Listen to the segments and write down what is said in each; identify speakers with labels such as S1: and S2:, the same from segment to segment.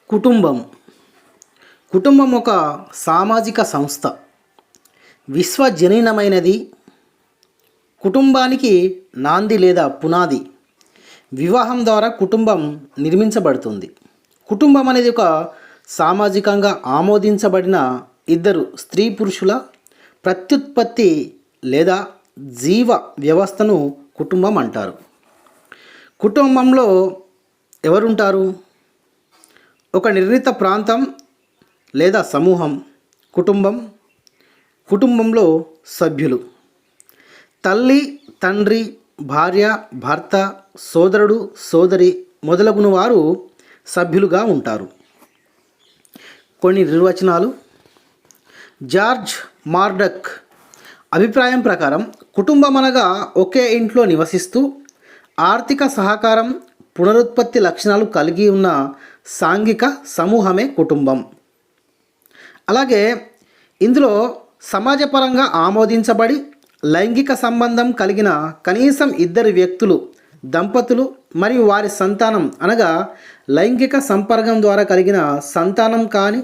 S1: కుటుంబం కుటుంబం ఒక సామాజిక సంస్థ. విశ్వజనీనమైనది. కుటుంబానికి నాంది లేదా పునాది. వివాహం ద్వారా కుటుంబం నిర్మించబడుతుంది. కుటుంబం అనేది ఒక సామాజికంగా ఆమోదించబడిన ఇద్దరు స్త్రీ పురుషుల ప్రత్యుత్పత్తి లేదా జీవ వ్యవస్థను కుటుంబం అంటారు. కుటుంబంలో ఎవరుంటారు? ఒక నిర్ణీత ప్రాంతం లేదా సమూహం కుటుంబంలో సభ్యులు తల్లి, తండ్రి, భార్య, భర్త, సోదరుడు, సోదరి మొదలగున వారు సభ్యులుగా ఉంటారు. కొన్ని నిర్వచనాలు. జార్జ్ మార్డక్ అభిప్రాయం ప్రకారం కుటుంబం అనగా ఒకే ఇంట్లో నివసిస్తూ ఆర్థిక సహకారం, పునరుత్పత్తి లక్షణాలు కలిగి ఉన్న సాంఘిక సమూహమే కుటుంబం. అలాగే ఇందులో సమాజపరంగా ఆమోదించబడి లైంగిక సంబంధం కలిగిన కనీసం ఇద్దరు వ్యక్తులు, దంపతులు మరియు వారి సంతానం అనగా లైంగిక సంపర్కం ద్వారా కలిగిన సంతానం కానీ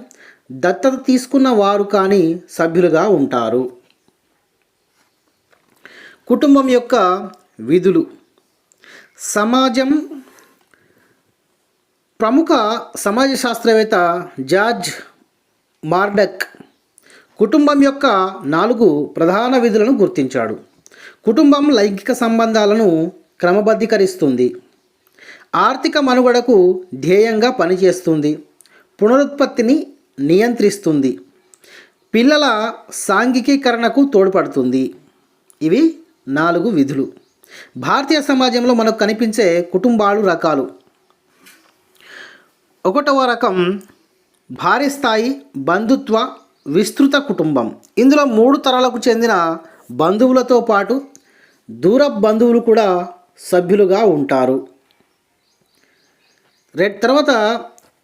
S1: దత్తత తీసుకున్న వారు కానీ సభ్యులుగా ఉంటారు. కుటుంబం యొక్క విధులు. సమాజం. ప్రముఖ సమాజ శాస్త్రవేత్త జార్జ్ మార్డక్ కుటుంబం యొక్క 4 ప్రధాన విధులను గుర్తించాడు. కుటుంబం లైంగిక సంబంధాలను క్రమబద్ధీకరిస్తుంది, ఆర్థిక మనుగడకు ధ్యేయంగా పనిచేస్తుంది, పునరుత్పత్తిని నియంత్రిస్తుంది, పిల్లల సాంఘికీకరణకు తోడ్పడుతుంది. ఇవి 4 విధులు. భారతీయ సమాజంలో మనకు కనిపించే కుటుంబాలు రకాలు. 1వ రకం భారీ స్థాయి బంధుత్వ విస్తృత కుటుంబం. ఇందులో 3 తరాలకు చెందిన బంధువులతో పాటు దూర బంధువులు కూడా సభ్యులుగా ఉంటారు. తర్వాత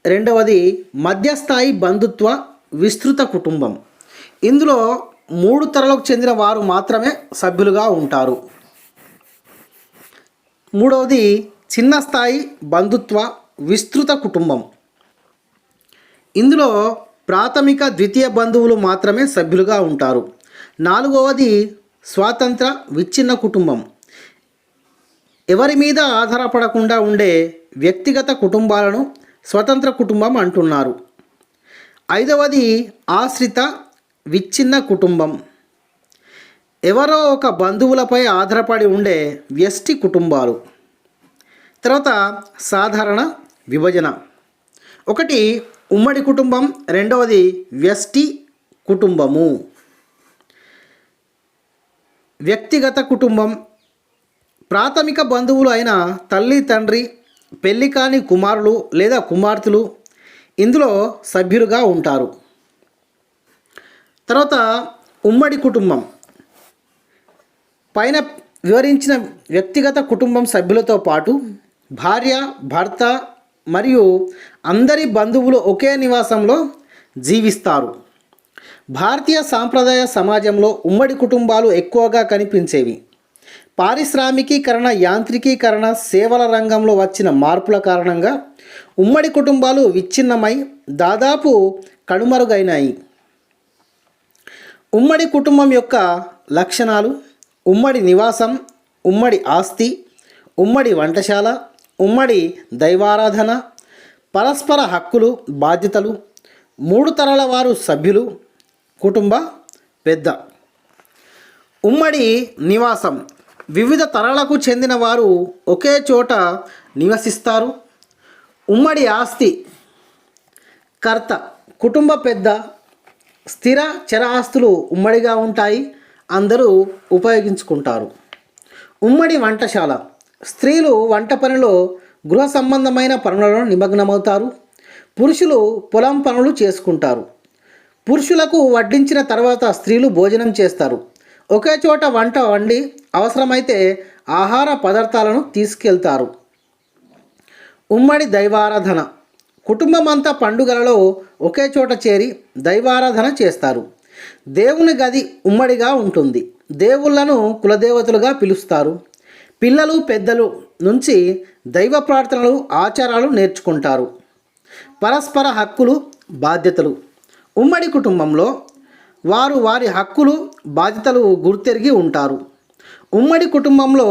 S1: 2వది మధ్యస్థాయి బంధుత్వ విస్తృత కుటుంబం. ఇందులో 3 తరాలకు చెందిన వారు మాత్రమే సభ్యులుగా ఉంటారు. 3వది చిన్న స్థాయి బంధుత్వ విస్తృత కుటుంబం. ఇందులో ప్రాథమిక, ద్వితీయ బంధువులు మాత్రమే సభ్యులుగా ఉంటారు. 4వది స్వాతంత్ర విచ్ఛిన్న కుటుంబం. ఎవరి మీద ఆధారపడకుండా ఉండే వ్యక్తిగత కుటుంబాలను స్వతంత్ర కుటుంబం అంటున్నారు. 5వది ఆశ్రిత విచ్ఛిన్న కుటుంబం. ఎవరో ఒక బంధువులపై ఆధారపడి ఉండే వ్యష్టి కుటుంబాలు. తర్వాత సాధారణ విభజన. 1 ఉమ్మడి కుటుంబం, 2వది వ్యష్టి కుటుంబము. వ్యక్తిగత కుటుంబం. ప్రాథమిక బంధువులు అయిన తల్లి, తండ్రి, పెళ్లి కాని కుమారులు లేదా కుమార్తెలు ఇందులో సభ్యులుగా ఉంటారు. తర్వాత ఉమ్మడి కుటుంబం. పైన వివరించిన వ్యక్తిగత కుటుంబం సభ్యులతో పాటు భార్య, భర్త మరియు అందరి బంధువులు ఒకే నివాసంలో జీవిస్తారు. భారతీయ సాంప్రదాయ సమాజంలో ఉమ్మడి కుటుంబాలు ఎక్కువగా కనిపించేవి. పారిశ్రామికీకరణ, యాంత్రికీకరణ, సేవల రంగంలో వచ్చిన మార్పుల కారణంగా ఉమ్మడి కుటుంబాలు విచ్ఛిన్నమై దాదాపు కనుమరుగైనాయి. ఉమ్మడి కుటుంబం యొక్క లక్షణాలు. ఉమ్మడి నివాసం, ఉమ్మడి ఆస్తి, ఉమ్మడి వంటశాల, ఉమ్మడి దైవారాధన, పరస్పర హక్కులు, బాధ్యతలు, 3 తరాల వారు సభ్యులు, కుటుంబ పెద్ద. ఉమ్మడి నివాసం. వివిధ తరాలకు చెందిన వారు ఒకే చోట నివసిస్తారు. ఉమ్మడి ఆస్తి. కర్త, కుటుంబ పెద్ద. స్థిర చర ఆస్తులు ఉమ్మడిగా ఉంటాయి, అందరూ ఉపయోగించుకుంటారు. ఉమ్మడి వంటశాల. స్త్రీలు వంట పనిలో గృహ సంబంధమైన పనులలో నిమగ్నమవుతారు. పురుషులు పొలం పనులు చేసుకుంటారు. పురుషులకు వడ్డించిన తర్వాత స్త్రీలు భోజనం చేస్తారు. ఒకే చోట వంట వండి అవసరమైతే ఆహార పదార్థాలను తీసుకెళ్తారు. ఉమ్మడి దైవారాధన. కుటుంబం అంతా పండుగలలో ఒకే చోట చేరి దైవారాధన చేస్తారు. దేవుని గది ఉమ్మడిగా ఉంటుంది. దేవుళ్లను కులదేవతలుగా పిలుస్తారు. పిల్లలు పెద్దలు నుంచి దైవ ప్రార్థనలు, ఆచారాలు నేర్చుకుంటారు. పరస్పర హక్కులు, బాధ్యతలు. ఉమ్మడి కుటుంబంలో వారు వారి హక్కులు, బాధ్యతలు గుర్తెరిగి ఉంటారు. ఉమ్మడి కుటుంబంలో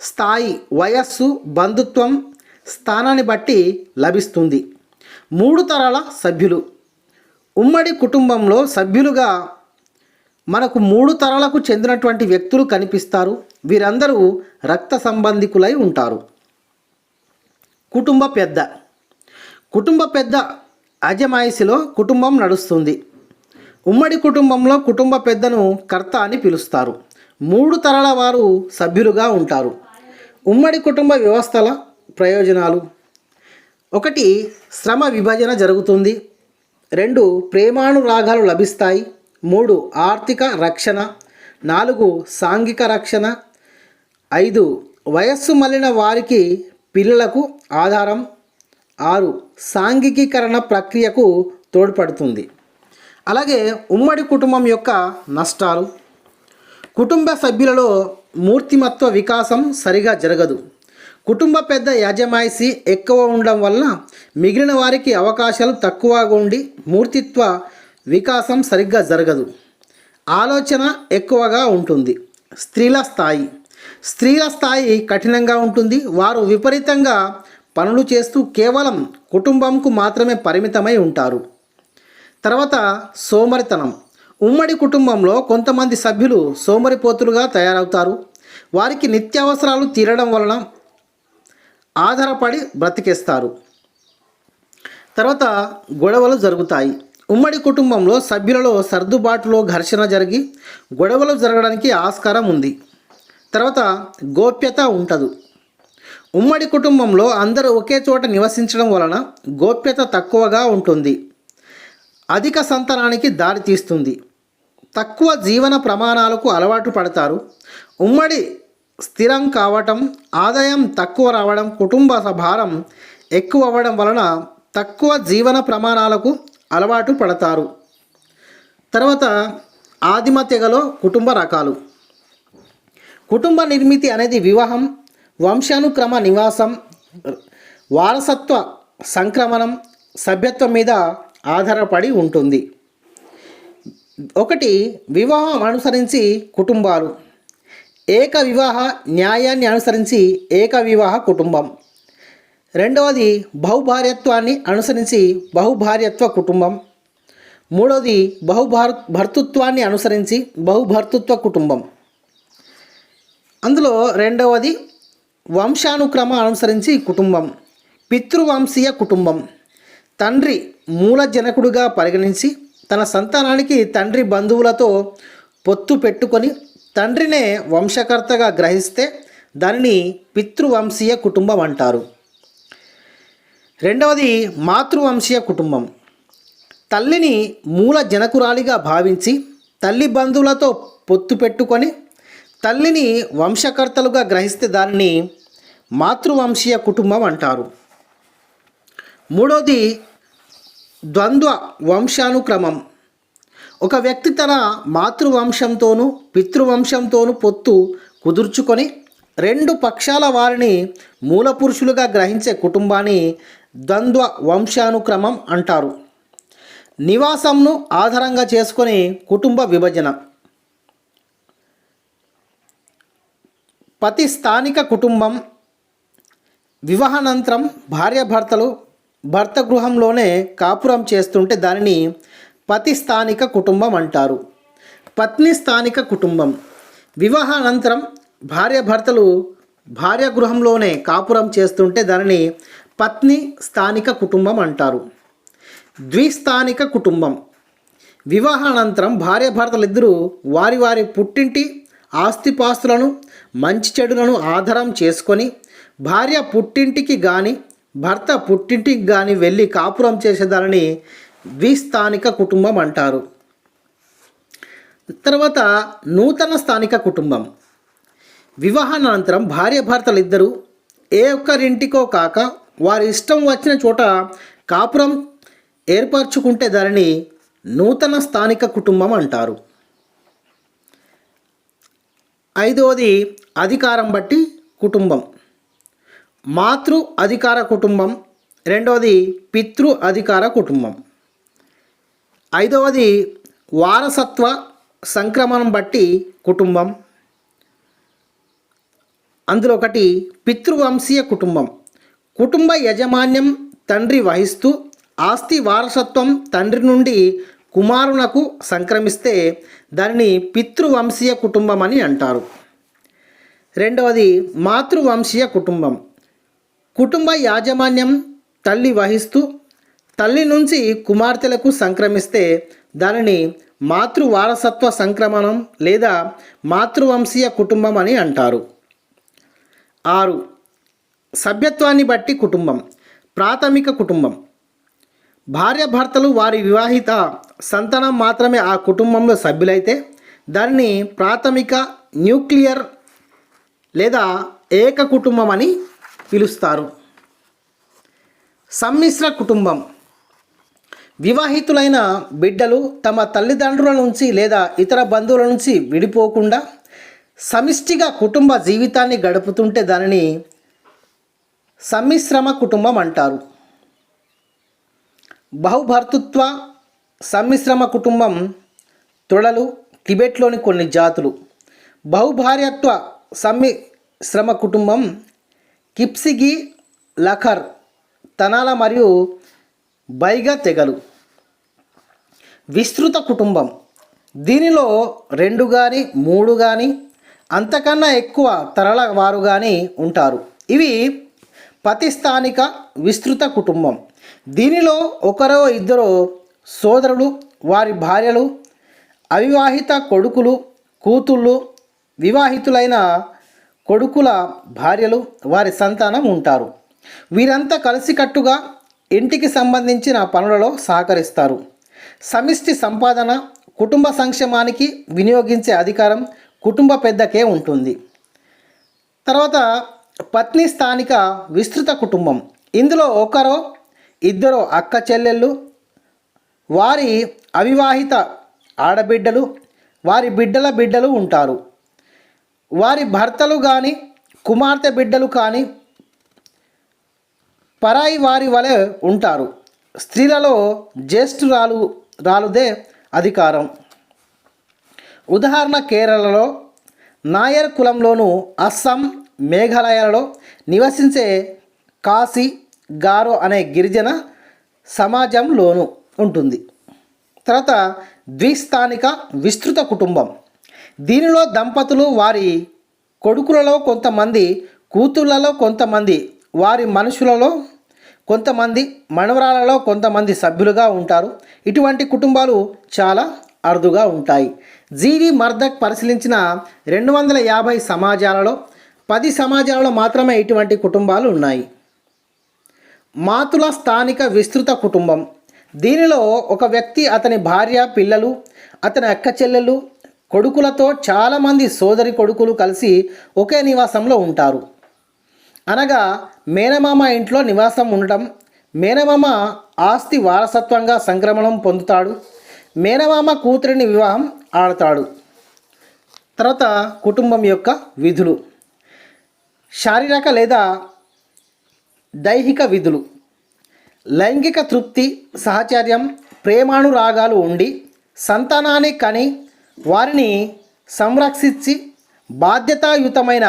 S1: స్థాయి, వయస్సు, బంధుత్వం స్థానాన్ని బట్టి లభిస్తుంది. 3 తరాల సభ్యులు. ఉమ్మడి కుటుంబంలో సభ్యులుగా మనకు 3 తరాలకు చెందినటువంటి వ్యక్తులు కనిపిస్తారు. వీరందరూ రక్త సంబంధికులై ఉంటారు. కుటుంబ పెద్ద. కుటుంబ పెద్ద అజమాయిషిలో కుటుంబం నడుస్తుంది. ఉమ్మడి కుటుంబంలో కుటుంబ పెద్దను కర్త అని పిలుస్తారు. 3 తరాల వారు సభ్యులుగా ఉంటారు. ఉమ్మడి కుటుంబ వ్యవస్థల ప్రయోజనాలు: 1. శ్రమ విభజన జరుగుతుంది. 2. ప్రేమానురాగాలు లభిస్తాయి. 3. ఆర్థిక రక్షణ. 4. సాంఘిక రక్షణ. 5. వయస్సు మళ్ళిన వారికి పిల్లలకు ఆధారం. 6. సాంఘికీకరణ ప్రక్రియకు తోడ్పడుతుంది. అలాగే ఉమ్మడి కుటుంబం యొక్క నష్టాలు: కుటుంబ సభ్యులలో మూర్తిమత్వ వికాసం సరిగా జరగదు. కుటుంబ పెద్ద యాజమాయిషి ఎక్కువ ఉండడం వలన మిగిలిన వారికి అవకాశాలు తక్కువగా ఉండి మూర్తిత్వ వికాసం సరిగ్గా జరగదు. ఆలోచన ఎక్కువగా ఉంటుంది. స్త్రీల స్థాయి కఠినంగా ఉంటుంది. వారు విపరీతంగా పనులు చేస్తూ కేవలం కుటుంబంకు మాత్రమే పరిమితమై ఉంటారు. తర్వాత సోమరితనం. ఉమ్మడి కుటుంబంలో కొంతమంది సభ్యులు సోమరిపోతులుగా తయారవుతారు. వారికి నిత్యావసరాలు తీరడం వలన ఆధారపడి బ్రతికేస్తారు. తర్వాత గొడవలు జరుగుతాయి. ఉమ్మడి కుటుంబంలో సభ్యులలో సర్దుబాటులో ఘర్షణ జరిగి గొడవలు జరగడానికి ఆస్కారం ఉంది. తర్వాత గోప్యత ఉండదు. ఉమ్మడి కుటుంబంలో అందరూ ఒకే చోట నివసించడం వలన గోప్యత తక్కువగా ఉంటుంది. అధిక సంతానానికి దారితీస్తుంది. తక్కువ జీవన ప్రమాణాలకు అలవాటు పడతారు. ఉమ్మడి స్థిరం కావటం, ఆదాయం తక్కువ రావడం, కుటుంబ భారం ఎక్కువ అవ్వడం వలన తక్కువ జీవన ప్రమాణాలకు అలవాటు పడతారు. తర్వాత ఆదిమ తెగలో కుటుంబ రకాలు. కుటుంబ నిర్మితి అనేది వివాహం, వంశానుక్రమ నివాసం, వారసత్వ సంక్రమణం, సభ్యత్వం మీద ఆధారపడి ఉంటుంది. 1. వివాహం అనుసరించి కుటుంబాలు. ఏక వివాహ న్యాయాన్ని అనుసరించి ఏక వివాహ కుటుంబం. 2. బహుభార్యత్వాన్ని అనుసరించి బహుభార్యత్వ కుటుంబం. 3. భర్తృత్వాన్ని అనుసరించి బహుభర్తృత్వ కుటుంబం. అందులో 2వది వంశానుక్రమ అనుసరించి కుటుంబం. పితృవంశీయ కుటుంబం. తండ్రి మూలజనకుడుగా పరిగణించి తన సంతానానికి తండ్రి బంధువులతో పొత్తు పెట్టుకొని తండ్రినే వంశకర్తగా గ్రహిస్తే దానిని పితృవంశీయ కుటుంబం అంటారు. 2వది మాతృవంశీయ కుటుంబం. తల్లిని మూల జనకురాలిగా భావించి తల్లి బంధువులతో పొత్తు పెట్టుకొని తల్లిని వంశకర్తలుగా గ్రహిస్తే దానిని మాతృవంశీయ కుటుంబం అంటారు. 3వది ద్వంద్వ వంశానుక్రమం. ఒక వ్యక్తి తన మాతృవంశంతోనూ పితృవంశంతోనూ పొత్తు కుదుర్చుకొని 2 పక్షాల వారిని మూలపురుషులుగా గ్రహించే కుటుంబాన్ని ద్వంద్వ వంశానుక్రమం అంటారు. నివాసంను ఆధారంగా చేసుకొని కుటుంబ విభజన. పతి స్థానిక కుటుంబం. వివాహానంతరం భార్యాభర్తలు భర్త గృహంలోనే కాపురం చేస్తుంటే దానిని పతి స్థానిక కుటుంబం అంటారు. పత్ని స్థానిక కుటుంబం. వివాహానంతరం భార్యాభర్తలు భార్య గృహంలోనే కాపురం చేస్తుంటే దానిని పత్ని స్థానిక కుటుంబం అంటారు. ద్విస్థానిక కుటుంబం. వివాహానంతరం భార్యాభర్తలిద్దరూ వారి వారి పుట్టింటి ఆస్తిపాస్తులను మంచి చెడులను ఆధారం చేసుకొని భార్య పుట్టింటికి కానీ భర్త పుట్టింటికి కానీ వెళ్ళి కాపురం చేసేదానిని ద్విస్థానిక కుటుంబం అంటారు. తర్వాత నూతన స్థానిక కుటుంబం. వివాహానంతరం భార్యాభర్తలిద్దరూ ఏ ఒక్కరింటికో కాక వారి ఇష్టం వచ్చిన చోట కాపురం ఏర్పరచుకుంటే దానిని నూతన స్థానిక కుటుంబం అంటారు. 5వది అధికారం బట్టి కుటుంబం. మాతృ అధికార కుటుంబం, రెండవది పితృ అధికార కుటుంబం. ఐదవది వారసత్వ సంక్రమణం బట్టి కుటుంబం. అందులో ఒకటి పితృవంశీయ కుటుంబం. కుటుంబ యజమాన్యం తండ్రి వహిస్తూ ఆస్తి వారసత్వం తండ్రి నుండి కుమారునకు సంక్రమిస్తే దానిని పితృవంశీయ కుటుంబం అని అంటారు. రెండవది మాతృవంశీయ కుటుంబం. కుటుంబ యాజమాన్యం తల్లి వహిస్తూ తల్లి నుంచి కుమార్తెలకు సంక్రమిస్తే దానిని మాతృవారసత్వ సంక్రమణం లేదా మాతృవంశీయ కుటుంబం అని అంటారు. 6 సభ్యత్వాన్ని బట్టి కుటుంబం. ప్రాథమిక కుటుంబం. భార్యాభర్తలు వారి వివాహిత సంతానం మాత్రమే ఆ కుటుంబంలో సభ్యులైతే దానిని ప్రాథమిక న్యూక్లియర్ లేదా ఏక కుటుంబం అని పిలుస్తారు. సమ్మిశ్ర కుటుంబం. వివాహితులైన బిడ్డలు తమ తల్లిదండ్రుల నుంచి లేదా ఇతర బంధువుల నుంచి విడిపోకుండా సమిష్టిగా కుటుంబ జీవితాన్ని గడుపుతుంటే దానిని సమ్మిశ్రమ కుటుంబం అంటారు. బహుభర్తృత్వ సమ్మిశ్రమ కుటుంబం తొడలు టిబెట్లోని కొన్ని జాతులు. బహుభార్యత్వ సమ్మిశ్రమ కుటుంబం కిప్సిగి, లఖర్, తనాల మరియు బైగా తెగలు. విస్తృత కుటుంబం. దీనిలో 2 కానీ 3 కానీ అంతకన్నా ఎక్కువ తరల వారు కానీ ఉంటారు. ఇవి ప్రతిస్థానిక విస్తృత కుటుంబం. దీనిలో ఒకరో ఇద్దరో సోదరులు, వారి భార్యలు, అవివాహిత కొడుకులు, కూతుళ్ళు, వివాహితులైన కొడుకుల భార్యలు, వారి సంతానం ఉంటారు. వీరంతా కలిసికట్టుగా ఇంటికి సంబంధించిన పనులలో సహకరిస్తారు. సమిష్టి సంపాదన, కుటుంబ సంక్షేమానికి వినియోగించే అధికారం కుటుంబ పెద్దకే ఉంటుంది. తర్వాత పత్ని స్థానిక విస్తృత కుటుంబం. ఇందులో ఒకరో ఇద్దరో అక్క చెల్లెళ్ళు, వారి అవివాహిత ఆడబిడ్డలు, వారి బిడ్డల బిడ్డలు ఉంటారు. వారి భర్తలు కానీ కుమార్తె బిడ్డలు కానీ పరాయి వారి వలె ఉంటారు. స్త్రీలలో జ్యేష్ఠురాలుదే అధికారం. ఉదాహరణ కేరళలో నాయర్ కులంలోను, అస్సాం, మేఘాలయలలో నివసించే కాశీ, గారో అనే గిరిజన సమాజంలోనూ ఉంటుంది. తర్వాత ద్విస్థానిక విస్తృత కుటుంబం. దీనిలో దంపతులు వారి కొడుకులలో కొంతమంది, కూతుళ్లలో కొంతమంది, వారి మనుషులలో కొంతమంది, మనవరాలలో కొంతమంది సభ్యులుగా ఉంటారు. ఇటువంటి కుటుంబాలు చాలా అరుదుగా ఉంటాయి. జీవి మర్దక్ పరిశీలించిన 250 సమాజాలలో 10 సమాజాలలో మాత్రమే ఇటువంటి కుటుంబాలు ఉన్నాయి. మాతుల స్థానిక విస్తృత కుటుంబం. దీనిలో ఒక వ్యక్తి, అతని భార్య, పిల్లలు, అతని అక్క చెల్లెళ్ళు, కొడుకులతో చాలామంది సోదరి కొడుకులు కలిసి ఒకే నివాసంలో ఉంటారు. అనగా మేనమామ ఇంట్లో నివాసం ఉండటం. మేనమామ ఆస్తి వారసత్వంగా సంక్రమణం పొందుతాడు. మేనమామ కూతురిని వివాహం ఆడతాడు. తర్వాత కుటుంబం యొక్క విధులు. శారీరక లేదా దైహిక విధులు. లైంగిక తృప్తి, సహచర్యం, ప్రేమానురాగాలు ఉండి సంతానాన్ని కని వారిని సంరక్షించి బాధ్యతాయుతమైన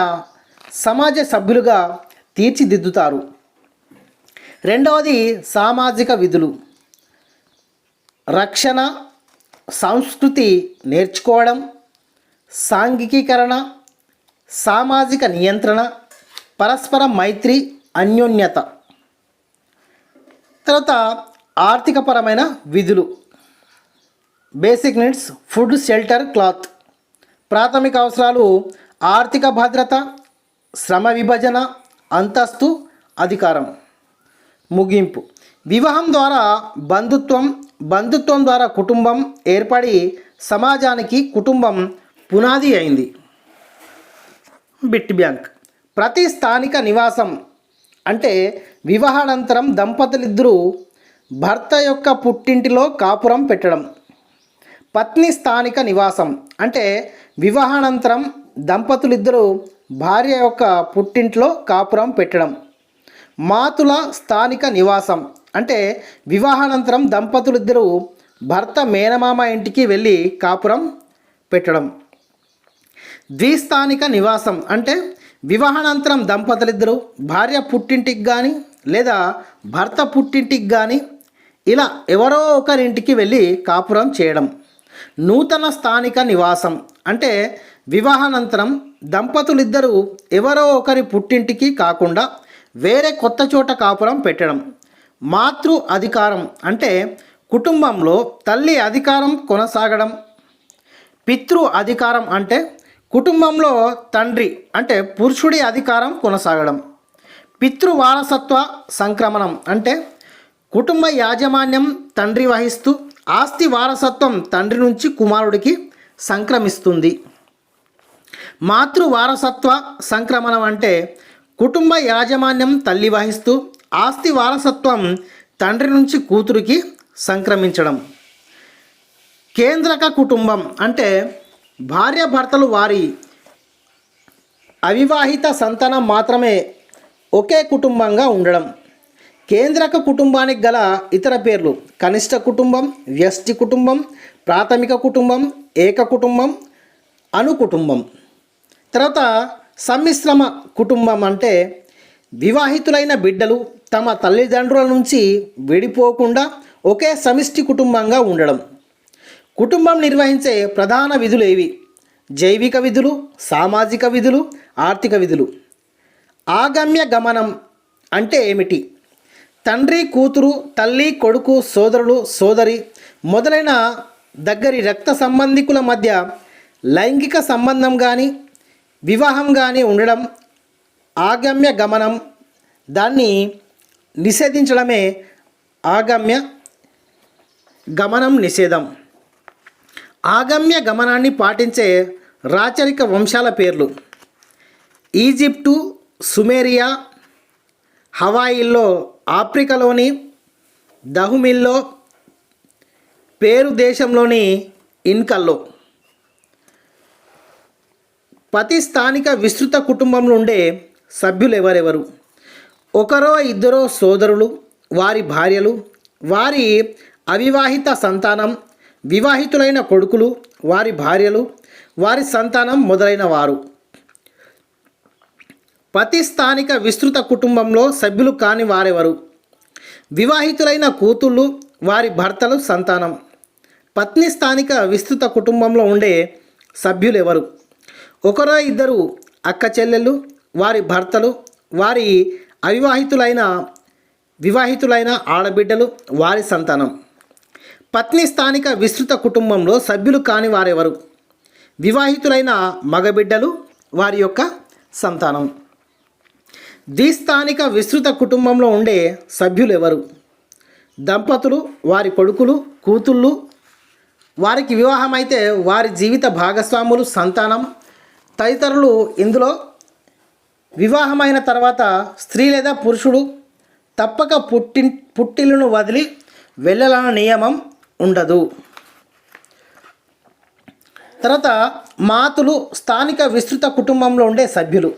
S1: సమాజ సభ్యులుగా తీర్చిదిద్దుతారు. రెండవది సామాజిక విధులు. రక్షణ, సంస్కృతి నేర్చుకోవడం, సాంఘికీకరణ, సామాజిక నియంత్రణ, పరస్పర మైత్రి, అన్యోన్యత. తర్వాత ఆర్థికపరమైన విధులు. Basic needs, food, shelter, cloth. ప్రాథమిక అవసరాలు ఆర్థిక భద్రత, శ్రమ విభజన, అంతస్తు, అధికారం. ముగింపు. వివాహం ద్వారా బంధుత్వం, బంధుత్వం ద్వారా కుటుంబం ఏర్పడి సమాజానికి కుటుంబం పునాది అయింది. Bit bank. ప్రతి స్థానిక నివాసం అంటే వివాహానంతరం దంపతులిద్దరూ భర్త యొక్క పుట్టింటిలో కాపురం పెట్టడం. పత్ని స్థానిక నివాసం అంటే వివాహానంతరం దంపతులిద్దరూ భార్య యొక్క పుట్టింట్లో కాపురం పెట్టడం. మాతుల స్థానిక నివాసం అంటే వివాహానంతరం దంపతులిద్దరూ భర్త మేనమామ ఇంటికి వెళ్ళి కాపురం పెట్టడం. ద్విస్థానిక నివాసం అంటే వివాహానంతరం దంపతులిద్దరూ భార్య పుట్టింటికి కానీ లేదా భర్త పుట్టింటికి కానీ ఇలా ఎవరో ఒకరింటికి వెళ్ళి కాపురం చేయడం. నూతన స్థానిక నివాసం అంటే వివాహానంతరం దంపతులిద్దరూ ఎవరో ఒకరి పుట్టింటికి కాకుండా వేరే కొత్త చోట కాపురం పెట్టడం. మాతృ అధికారం అంటే కుటుంబంలో తల్లి అధికారం కొనసాగడం. పితృ అధికారం అంటే కుటుంబంలో తండ్రి అంటే పురుషుడి అధికారం కొనసాగడం. పితృ వారసత్వ సంక్రమణం అంటే కుటుంబ యాజమాన్యం తండ్రి వహిస్తూ ఆస్తి వారసత్వం తండ్రి నుంచి కుమారుడికి సంక్రమిస్తుంది. మాతృ వారసత్వ సంక్రమణం అంటే కుటుంబ యాజమాన్యం తల్లి వహిస్తూ ఆస్తి వారసత్వం తండ్రి నుంచి కూతురికి సంక్రమించడం. కేంద్రక కుటుంబం అంటే భార్యాభర్తలు వారి అవివాహిత సంతానం మాత్రమే ఒకే కుటుంబంగా ఉండడం. కేంద్రక కుటుంబానికి గల ఇతర పేర్లు కనిష్ట కుటుంబం, వ్యష్టి కుటుంబం, ప్రాథమిక కుటుంబం, ఏక కుటుంబం, అణు కుటుంబం. తర్వాత సమ్మిశ్రమ కుటుంబం అంటే వివాహితులైన బిడ్డలు తమ తల్లిదండ్రుల నుంచి విడిపోకుండా ఒకే సమిష్టి కుటుంబంగా ఉండడం. కుటుంబం నిర్వహించే ప్రధాన విధులు ఏవి? జైవిక విధులు, సామాజిక విధులు, ఆర్థిక విధులు. ఆగమ్య గమనం అంటే ఏమిటి? తండ్రి కూతురు, తల్లి కొడుకు, సోదరులు సోదరి మొదలైన దగ్గరి రక్త సంబంధికుల మధ్య లైంగిక సంబంధం కానీ వివాహం కానీ ఉండడం ఆగమ్య గమనం. దాన్ని నిషేధించడమే ఆగమ్య గమనం నిషేధం. ఆగమ్య గమనాన్ని పాటించే రాచరిక వంశాల పేర్లు ఈజిప్టు, సుమేరియా, హవాయిల్లో, ఆఫ్రికాలోని దహుమిల్లో, పేరు దేశంలోని ఇన్కల్లో. ప్రతి స్థానిక విస్తృత కుటుంబంలో ఉండే సభ్యులు ఎవరెవరు? ఒకరో ఇద్దరో సోదరులు, వారి భార్యలు, వారి అవివాహిత సంతానం, వివాహితులైన కొడుకులు, వారి భార్యలు, వారి సంతానం మొదలైన వారు. ప్రతి స్థానిక విస్తృత కుటుంబంలో సభ్యులు కాని వారెవరు? వివాహితులైన కూతుళ్ళు, వారి భర్తలు, సంతానం. పత్ని స్థానిక విస్తృత కుటుంబంలో ఉండే సభ్యులు ఎవరు? ఒకరో ఇద్దరు అక్క చెల్లెళ్ళు, వారి భర్తలు, వారి అవివాహితులైన వివాహితులైన ఆడబిడ్డలు, వారి సంతానం. పత్ని స్థానిక విస్తృత కుటుంబంలో సభ్యులు కాని వారెవరు? వివాహితులైన మగబిడ్డలు, వారి యొక్క సంతానం. ద్విస్థానిక విస్తృత కుటుంబంలో ఉండే సభ్యులు ఎవరు? దంపతులు, వారి కొడుకులు, కూతుళ్ళు, వారికి వివాహమైతే వారి జీవిత భాగస్వాములు, సంతానం తదితరులు. ఇందులో వివాహమైన తర్వాత స్త్రీ లేదా పురుషుడు తప్పక పుట్టిల్లును వదిలి వెళ్ళాలన్న నియమం ఉండదు. తర్వాత మాతులు స్థానిక విస్తృత కుటుంబంలో ఉండే సభ్యులు.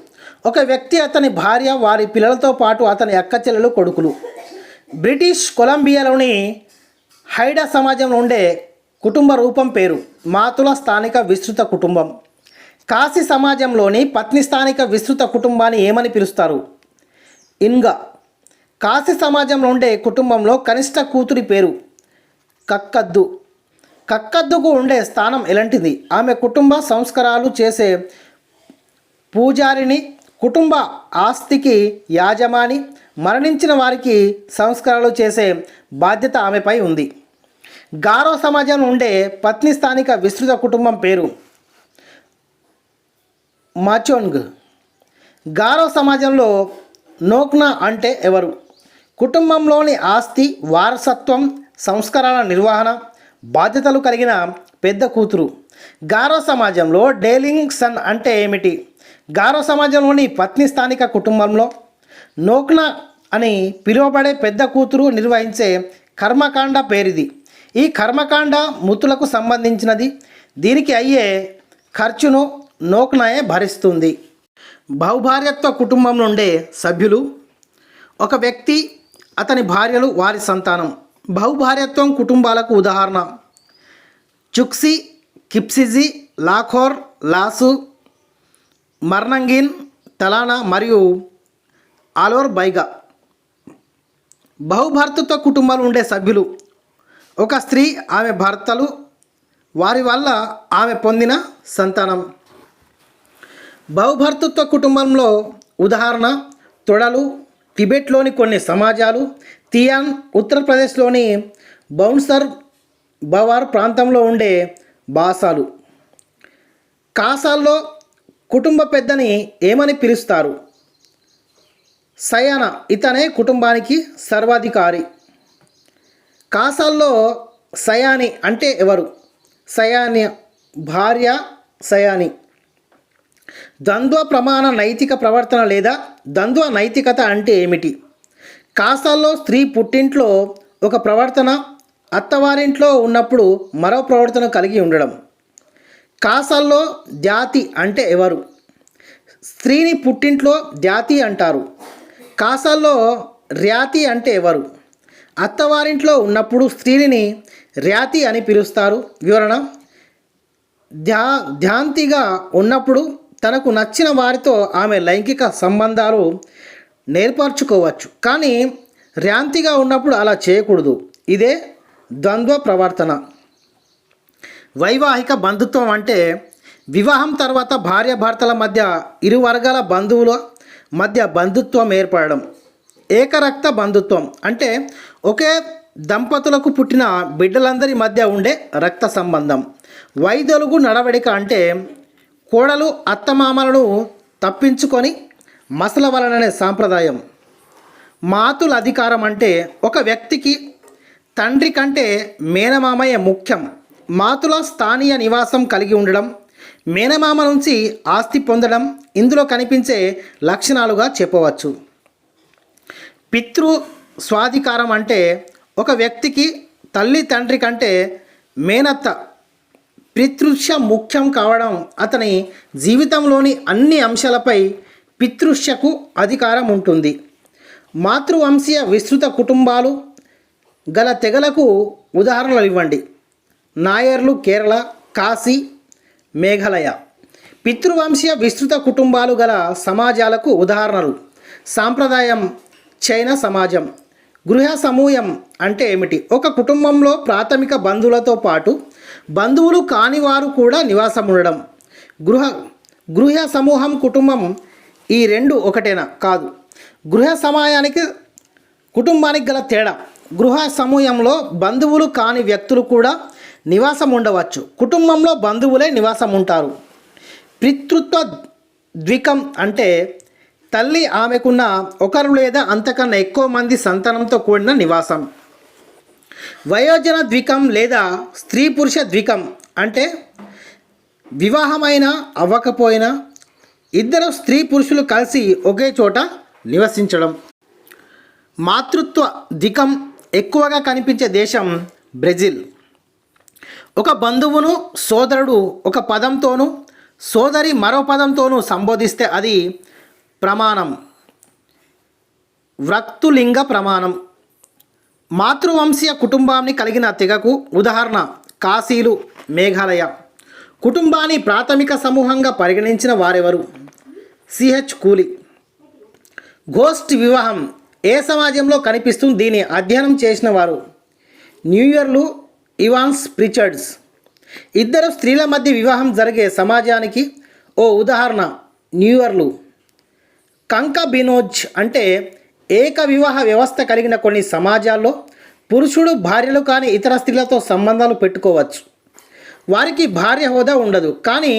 S1: ఒక వ్యక్తి, అతని భార్య, వారి పిల్లలతో పాటు అతని అక్క చెల్లెలు, కొడుకులు. బ్రిటిష్ కొలంబియాలోని హైడా సమాజంలో ఉండే కుటుంబ రూపం పేరు మాతుల స్థానిక విస్తృత కుటుంబం. కాశీ సమాజంలోని పత్ని స్థానిక విస్తృత కుటుంబాన్ని ఏమని పిలుస్తారు? ఇన్గా. కాశీ సమాజంలో ఉండే కుటుంబంలో కనిష్ట కూతురి పేరు కక్కద్దు. కక్కద్దుకు ఉండే స్థానం ఎలాంటిది? ఆమె కుటుంబ సంస్కారాలు చేసే పూజారిని, కుటుంబ ఆస్తికి యాజమాని, మరణించిన వారికి సంస్కారాలు చేసే బాధ్యత ఆమెపై ఉంది. గారో సమాజంలో ఉండే పత్ని స్థానిక విస్తృత కుటుంబం పేరు మాచోంగ్. గారో సమాజంలో నోక్నా అంటే ఎవరు? కుటుంబంలోని ఆస్తి, వారసత్వం, సంస్కారాల నిర్వహణ బాధ్యతలు కలిగిన పెద్ద కూతురు. గారో సమాజంలో డేలింగ్ సన్ అంటే ఏమిటి? గారో సమాజంలోని పత్ని స్థానిక కుటుంబంలో నోక్నా అని పిలువబడే పెద్ద కూతురు నిర్వహించే కర్మకాండ పేరిది. ఈ కర్మకాండ మృతులకు సంబంధించినది. దీనికి అయ్యే ఖర్చును నోక్నాయే భరిస్తుంది. బహుభార్యత్వ కుటుంబంలో ఉండే సభ్యులు. ఒక వ్యక్తి, అతని భార్యలు, వారి సంతానం. బహుభార్యత్వం కుటుంబాలకు ఉదాహరణ చుక్సీ, కిప్సిజీ, లాఖోర్, లాసు, మర్నంగిన్, తలానా మరియు ఆల్వర్ బైగా. బహుభర్తృత్వ కుటుంబాలు ఉండే సభ్యులు ఒక స్త్రీ, ఆమె భర్తలు, వారి వల్ల ఆమె పొందిన సంతానం. బహుభర్తృత్వ కుటుంబంలో ఉదాహరణ తొడలు, టిబెట్లోని కొన్ని సమాజాలు, తియాన్, ఉత్తరప్రదేశ్లోని బౌన్సర్ బవార్ ప్రాంతంలో ఉండే భాషలు. కాసాల్లో కుటుంబ పెద్దని ఏమని పిలుస్తారు? సయాన, ఇతనే కుటుంబానికి సర్వాధికారి. కాసాల్లో సయాని అంటే ఎవరు? సయాని భార్య సయాని. ద్వంద్వ ప్రమాణ నైతిక ప్రవర్తన లేదా ద్వంద్వ నైతికత అంటే ఏమిటి? కాసాల్లో స్త్రీ పుట్టింట్లో ఒక ప్రవర్తన, అత్తవారింట్లో ఉన్నప్పుడు మరో ప్రవర్తన కలిగి ఉండడం. కాసాల్లో ధ్యాతి అంటే ఎవరు? స్త్రీని పుట్టింట్లో ధ్యాతి అంటారు. కాసాల్లో ర్యాతి అంటే ఎవరు? అత్తవారింట్లో ఉన్నప్పుడు స్త్రీని ర్యాతి అని పిలుస్తారు. వివరణ ధ్యాంతిగా ఉన్నప్పుడు తనకు నచ్చిన వారితో ఆమె లైంగిక సంబంధాలు నేర్పరచుకోవచ్చు, కానీ ర్యాంతిగా ఉన్నప్పుడు అలా చేయకూడదు. ఇదే ద్వంద్వ ప్రవర్తన. వైవాహిక బంధుత్వం అంటే వివాహం తర్వాత భార్యాభర్తల మధ్య ఇరు వర్గాల బంధువుల మధ్య బంధుత్వం ఏర్పడడం. ఏకరక్త బంధుత్వం అంటే ఒకే దంపతులకు పుట్టిన బిడ్డలందరి మధ్య ఉండే రక్త సంబంధం. వైదొలుగు నడవడిక అంటే కోడలు అత్తమామలను తప్పించుకొని మసలవలననే సాంప్రదాయం. మాతుల అధికారం అంటే ఒక వ్యక్తికి తండ్రి కంటే మేనమామయ్య ముఖ్యం. మాతుల స్థానీయ నివాసం కలిగి ఉండడం, మేనమామ నుంచి ఆస్తి పొందడం ఇందులో కనిపించే లక్షణాలుగా చెప్పవచ్చు. పితృ స్వాధికారం అంటే ఒక వ్యక్తికి తల్లి తండ్రి కంటే మేనత్త పితృష్య ముఖ్యం కావడం. అతని జీవితంలోని అన్ని అంశాలపై పితృష్యకు అధికారం ఉంటుంది. మాతృవంశీయ విస్తృత కుటుంబాలు గల తెగలకు ఉదాహరణలు ఇవ్వండి. నాయర్లు కేరళ, కాశీ, మేఘాలయ. పితృవంశీయ విస్తృత కుటుంబాలు గల సమాజాలకు ఉదాహరణలు సాంప్రదాయం చైనా సమాజం. గృహ సమూహం అంటే ఏమిటి? ఒక కుటుంబంలో ప్రాథమిక బంధువులతో పాటు బంధువులు కాని వారు కూడా నివాసం ఉండడం. గృహ సమూహం, కుటుంబం ఈ రెండు ఒకటేనా? కాదు. గృహ సమయానికి కుటుంబానికి గల తేడా: గృహ సమూహంలో బంధువులు కాని వ్యక్తులు కూడా నివాసం ఉండవచ్చు. కుటుంబంలో బంధువులే నివాసం ఉంటారు. పితృత్వ ద్వికం అంటే తల్లి ఆమెకున్న ఒకరు లేదా అంతకన్నా ఎక్కువ మంది సంతానంతో కూడిన నివాసం. వయోజన ద్వికం లేదా స్త్రీ పురుష ద్వికం అంటే వివాహమైన అవ్వకపోయినా ఇద్దరు స్త్రీ పురుషులు కలిసి ఒకే చోట నివసించడం. మాతృత్వ ద్వికం ఎక్కువగా కనిపించే దేశం బ్రెజిల్. ఒక బంధువును సోదరుడు ఒక పదంతోనూ సోదరి మరో పదంతోనూ సంబోధిస్తే అది ప్రమాణం, వృత్తులింగ ప్రమాణం. మాతృవంశీయ కుటుంబాన్ని కలిగిన తెగకు ఉదాహరణ కాశీలు, మేఘాలయ. కుటుంబాన్ని ప్రాథమిక సమూహంగా పరిగణించిన వారెవరు? సిహెచ్ కూలి. గోస్ట్ వివాహం ఏ సమాజంలో కనిపిస్తుంది? దీన్ని అధ్యయనం చేసిన వారు న్యూయర్లు, ఇవాన్స్ ప్రిచర్డ్స్. ఇద్దరు స్త్రీల మధ్య వివాహం జరిగే సమాజానికి ఓ ఉదాహరణ న్యూయర్లు. కంకబినోజ్ అంటే ఏక వివాహ వ్యవస్థ కలిగిన కొన్ని సమాజాల్లో పురుషుడు భార్యలు కాని ఇతర స్త్రీలతో సంబంధాలు పెట్టుకోవచ్చు. వారికి భార్య హోదా ఉండదు, కానీ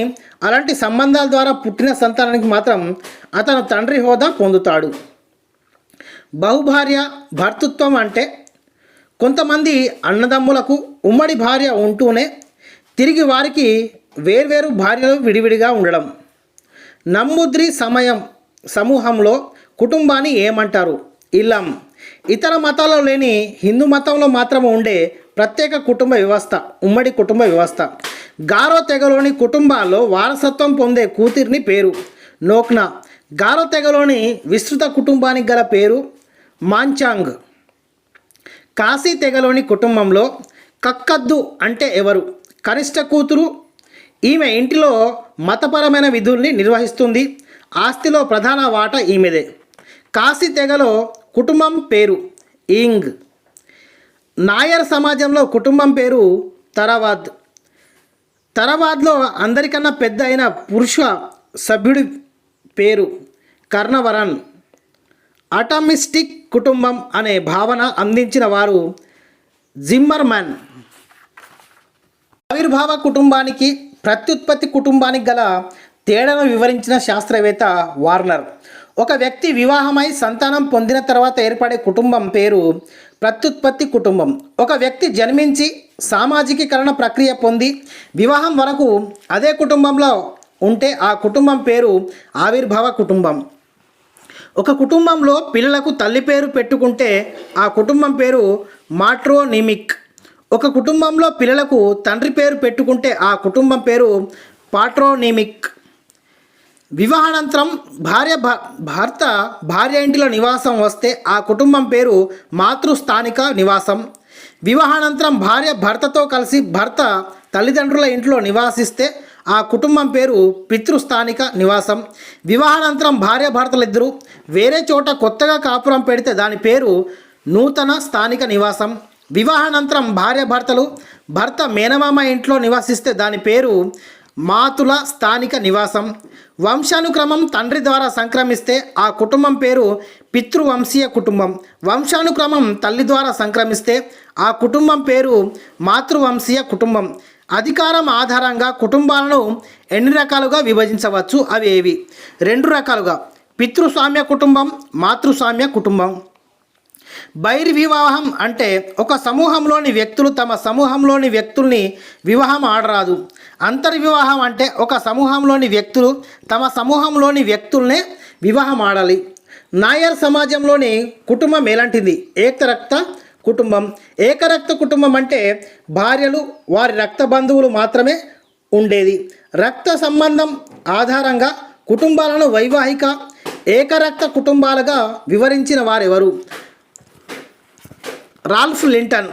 S1: అలాంటి సంబంధాల ద్వారా పుట్టిన సంతానానికి మాత్రం అతను తండ్రి హోదా పొందుతాడు. బహుభార్య భర్తృత్వం అంటే కొంతమంది అన్నదమ్ములకు ఉమ్మడి భార్య ఉంటూనే తిరిగి వారికి వేర్వేరు భార్యలు విడివిడిగా ఉండడం. నమ్ముద్రి సమూహంలో కుటుంబాన్ని ఏమంటారు? ఇల్లం. ఇతర మతాల్లో లేని హిందూ మతంలో మాత్రమే ఉండే ప్రత్యేక కుటుంబ వ్యవస్థ ఉమ్మడి కుటుంబ వ్యవస్థ. గారో తెగలోని కుటుంబాల్లో వారసత్వం పొందే కూతురిని పేరు నోక్నా. గారో తెగలోని విస్తృత కుటుంబానికి గల పేరు మాంచాంగ్. కాశీ తెగలోని కుటుంబంలో కక్కద్దు అంటే ఎవరు? కనిష్ట కూతురు. ఈమె ఇంటిలో మతపరమైన విధుల్ని నిర్వహిస్తుంది. ఆస్తిలో ప్రధాన వాటా ఈమెదే. కాశీ తెగలో కుటుంబం పేరు ఇంగ్. నాయర్ సమాజంలో కుటుంబం పేరు తరవాద్. తరవాద్లో అందరికన్నా పెద్ద అయిన పురుష సభ్యుడి పేరు కర్ణవరన్. అటామిస్టిక్ కుటుంబం అనే భావన అందించిన వారు జిమ్మర్మన్. ఆవిర్భావ కుటుంబానికి ప్రత్యుత్పత్తి కుటుంబానికి గల తేడాను వివరించిన శాస్త్రవేత్త వార్నర్. ఒక వ్యక్తి వివాహమై సంతానం పొందిన తర్వాత ఏర్పడే కుటుంబం పేరు ప్రత్యుత్పత్తి కుటుంబం. ఒక వ్యక్తి జన్మించి సామాజికీకరణ ప్రక్రియ పొంది వివాహం వరకు అదే కుటుంబంలో ఉంటే ఆ కుటుంబం పేరు ఆవిర్భావ కుటుంబం. ఒక కుటుంబంలో పిల్లలకు తల్లి పేరు పెట్టుకుంటే ఆ కుటుంబం పేరు మాట్రోనిమిక్. ఒక కుటుంబంలో పిల్లలకు తండ్రి పేరు పెట్టుకుంటే ఆ కుటుంబం పేరు పాట్రోనిమిక్. వివాహానంతరం భర్త భార్య ఇంటిలో నివాసం వస్తే ఆ కుటుంబం పేరు మాతృస్థానిక నివాసం. వివాహానంతరం భార్య భర్తతో కలిసి భర్త తల్లిదండ్రుల ఇంట్లో నివాసిస్తే ఆ కుటుంబం పేరు పితృస్థానిక నివాసం. వివాహానంతరం భార్య భర్తలిద్దరూ వేరే చోట కొత్తగా కాపురం పెడితే దాని పేరు నూతన స్థానిక నివాసం. వివాహానంతరం భార్య భర్తలు భర్త మేనమామ ఇంట్లో నివసిస్తే దాని పేరు మాతుల స్థానిక నివాసం. వంశానుక్రమం తండ్రి ద్వారా సంక్రమిస్తే ఆ కుటుంబం పేరు పితృవంశీయ కుటుంబం. వంశానుక్రమం తల్లి ద్వారా సంక్రమిస్తే ఆ కుటుంబం పేరు మాతృవంశీయ కుటుంబం. అధికారం ఆధారంగా కుటుంబాలను ఎన్ని రకాలుగా విభజించవచ్చు? అవి ఏవి? 2 రకాలుగా: పితృస్వామ్య కుటుంబం, మాతృస్వామ్య కుటుంబం. బహిర్వివాహం అంటే ఒక సమూహంలోని వ్యక్తులు తమ సమూహంలోని వ్యక్తుల్ని వివాహం ఆడరాదు. అంతర్వివాహం అంటే ఒక సమూహంలోని వ్యక్తులు తమ సమూహంలోని వ్యక్తుల్నే వివాహం ఆడాలి. నాయర్ సమాజంలోని కుటుంబం ఎలాంటిది? ఏకరక్త కుటుంబం. ఏకరక్త కుటుంబం అంటే భార్యలు వారి రక్త బంధువులు మాత్రమే ఉండేది. రక్త సంబంధం ఆధారంగా కుటుంబాలను వైవాహిక ఏకరక్త కుటుంబాలుగా వివరించిన వారెవరు? Ralph Linton.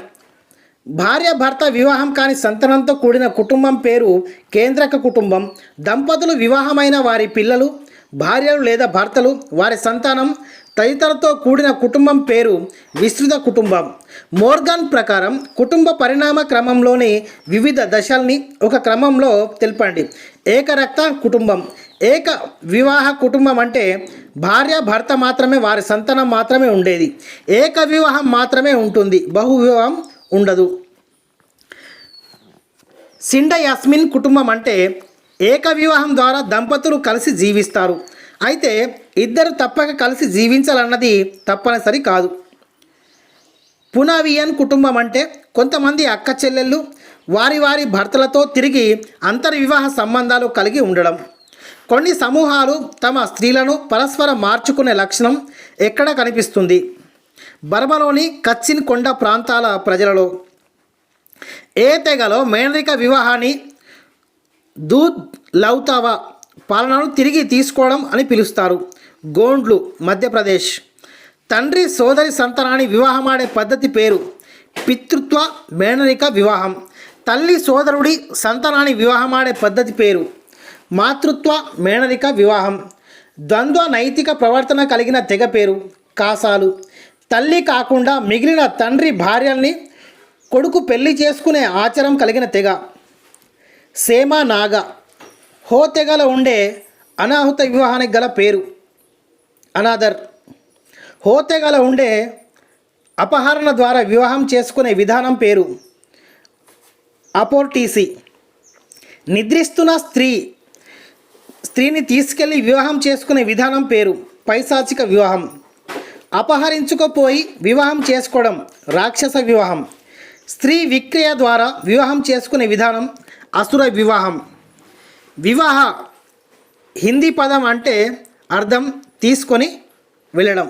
S1: భార్య భర్త వివాహం కాని సంతానంతో కూడిన కుటుంబం పేరు కేంద్రక కుటుంబం. దంపతులు వివాహమైన వారి పిల్లలు, భార్యలు లేదా భర్తలు, వారి సంతానం తదితరులతో కూడిన కుటుంబం పేరు విస్తృత కుటుంబం. మోర్గాన్ ప్రకారం కుటుంబ పరిణామ క్రమంలోని వివిధ దశల్ని ఒక క్రమంలో తెలపండి. ఏకరక్త కుటుంబం. ఏక వివాహ కుటుంబం అంటే భార్య భర్త మాత్రమే, వారి సంతానం మాత్రమే ఉండేది. ఏక వివాహం మాత్రమే ఉంటుంది, బహు వివాహం ఉండదు. సిండ యాస్మిన్ కుటుంబం అంటే ఏక వివాహం ద్వారా దంపతులు కలిసి జీవిస్తారు. అయితే ఇద్దరు తప్పక కలిసి జీవించాలన్నది తప్పనిసరి కాదు. పునావియన్ కుటుంబం అంటే కొంతమంది అక్క చెల్లెళ్ళు వారి వారి భర్తలతో తిరిగి అంతర్వివాహ సంబంధాలు కలిగి ఉండడం. కొన్ని సమూహాలు తమ స్త్రీలను పరస్పరం మార్చుకునే లక్షణం ఎక్కడ కనిపిస్తుంది? బర్మాలోని కచ్చిన్ కొండ ప్రాంతాల ప్రజలలో. ఏ తెగలో మేనరిక వివాహాన్ని దూద్ లౌతావా పాలనను తిరిగి తీసుకోవడం అని పిలుస్తారు? గోండ్లు, మధ్యప్రదేశ్. తండ్రి సోదరి సంతానాన్ని వివాహమాడే పద్ధతి పేరు పితృత్వ మేనరిక వివాహం. తల్లి సోదరుడి సంతానాన్ని వివాహమాడే పద్ధతి పేరు మాతృత్వ మేనరిక వివాహం. ద్వంద్వ నైతిక ప్రవర్తన కలిగిన తెగ పేరు కాసాలు. తల్లి కాకుండా మిగిలిన తండ్రి భార్యల్ని కొడుకు పెళ్లి చేసుకునే ఆచారం కలిగిన తెగ సేమా నాగా. హో తెగలో ఉండే అనాహుత వివాహానికి గల పేరు అనాదర్. హో తెగలో ఉండే అపహరణ ద్వారా వివాహం చేసుకునే విధానం పేరు అపోర్టీసీ. నిద్రిస్తున్న స్త్రీని తీసుకెళ్లి వివాహం చేసుకునే విధానం పేరు పైశాచిక వివాహం. అపహరించుకుపోయి వివాహం చేసుకోవడం రాక్షస వివాహం. స్త్రీ విక్రియ ద్వారా వివాహం చేసుకునే విధానం అసుర వివాహం. వివాహ హిందీ పదం అంటే అర్థం తీసుకొని వెళ్ళడం.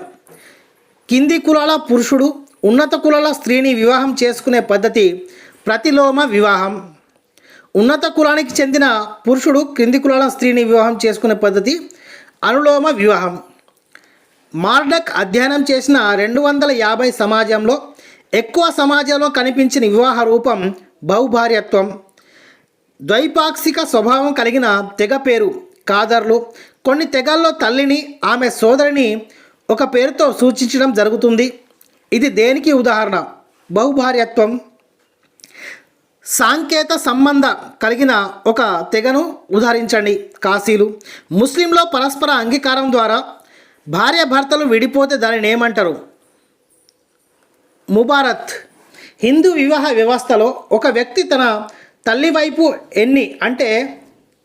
S1: కింది కులాల పురుషుడు ఉన్నత కులాల స్త్రీని వివాహం చేసుకునే పద్ధతి ప్రతిలోమ వివాహం. ఉన్నత కులానికి చెందిన పురుషుడు క్రింది కులాల స్త్రీని వివాహం చేసుకునే పద్ధతి అనులోమ వివాహం. మార్డక్ అధ్యయనం చేసిన 250 సమాజంలో ఎక్కువ సమాజంలో కనిపించిన వివాహ రూపం బహుభార్యత్వం. ద్వైపాక్షిక స్వభావం కలిగిన తెగ పేరు కాదర్లు. కొన్ని తెగల్లో తల్లిని ఆమె సోదరిని ఒక పేరుతో సూచించడం జరుగుతుంది. ఇది దేనికి ఉదాహరణ? బహుభార్యత్వం. సాంకేత సంబంధ కలిగిన ఒక తెగను ఉదాహరించండి. కాశీలు. ముస్లింలో పరస్పర అంగీకారం ద్వారా భార్యాభర్తలు విడిపోతే దానిని ఏమంటారు? ముబారత్. హిందూ వివాహ వ్యవస్థలో ఒక వ్యక్తి తన తల్లి వైపు ఎన్ని అంటే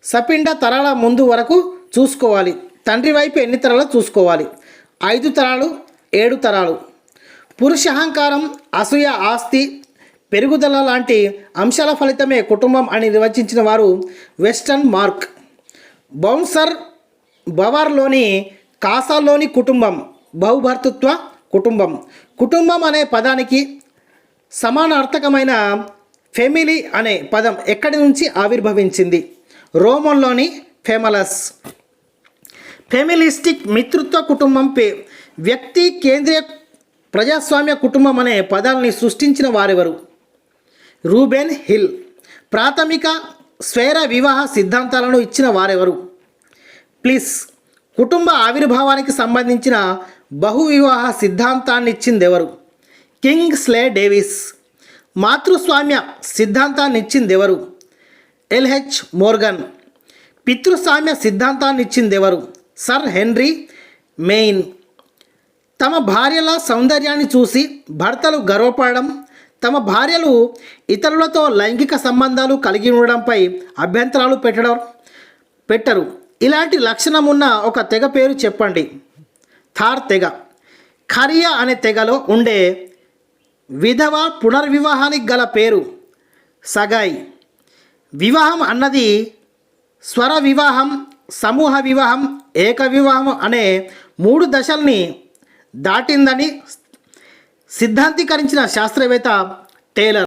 S1: సపిండ తరాల ముందు వరకు చూసుకోవాలి, తండ్రి వైపు ఎన్ని తరాలు చూసుకోవాలి? 5 తరాలు, 7 తరాలు. పురుషహంకారం, అసూయ, ఆస్తి పెరుగుదల లాంటి అంశాల ఫలితమే కుటుంబం అని నిర్వచించిన వారు వెస్టర్న్ మార్క్. బౌన్సర్ బవర్లోని కాసాల్లోని కుటుంబం బహుభర్తృత్వ కుటుంబం. కుటుంబం అనే పదానికి సమానార్థకమైన ఫెమిలీ అనే పదం ఎక్కడి నుంచి ఆవిర్భవించింది? రోమన్లోని ఫెమలస్. ఫెమిలిస్టిక్ మిత్రుత్వ కుటుంబం వ్యక్తి కేంద్రీయ ప్రజాస్వామ్య కుటుంబం అనే పదాలని సృష్టించిన వారెవరు? Reuben hill. ప్రాథమిక స్వేర వివాహ సిద్ధాంతాలను ఇచ్చిన వారెవరు? ప్లీజ్. కుటుంబ ఆవిర్భావానికి సంబంధించిన బహువివాహ సిద్ధాంతాన్ని ఇచ్చిందెవరు? Kingsley Davis. మాతృస్వామ్య సిద్ధాంతాన్ని ఇచ్చిందెవరు? LH Morgan. పితృస్వామ్య సిద్ధాంతాన్ని ఇచ్చిందెవరు? Sir Henry Maine. తమ భార్యల సౌందర్యాన్ని చూసి భర్తలు గర్వపడడం, తమ భార్యలు ఇతరులతో లైంగిక సంబంధాలు కలిగి ఉండడంపై అభ్యంతరాలు పెట్టరు. ఇలాంటి లక్షణం ఉన్న ఒక తెగ పేరు చెప్పండి. థార్ తెగ. ఖరియా అనే తెగలో ఉండే విధవ పునర్వివాహానికి గల పేరు సగాయ్. వివాహం అన్నది స్వర వివాహం, సమూహ వివాహం, ఏక వివాహం అనే 3 దశల్ని దాటిందని సిద్ధాంతీకరించిన శాస్త్రవేత్త టేలర్.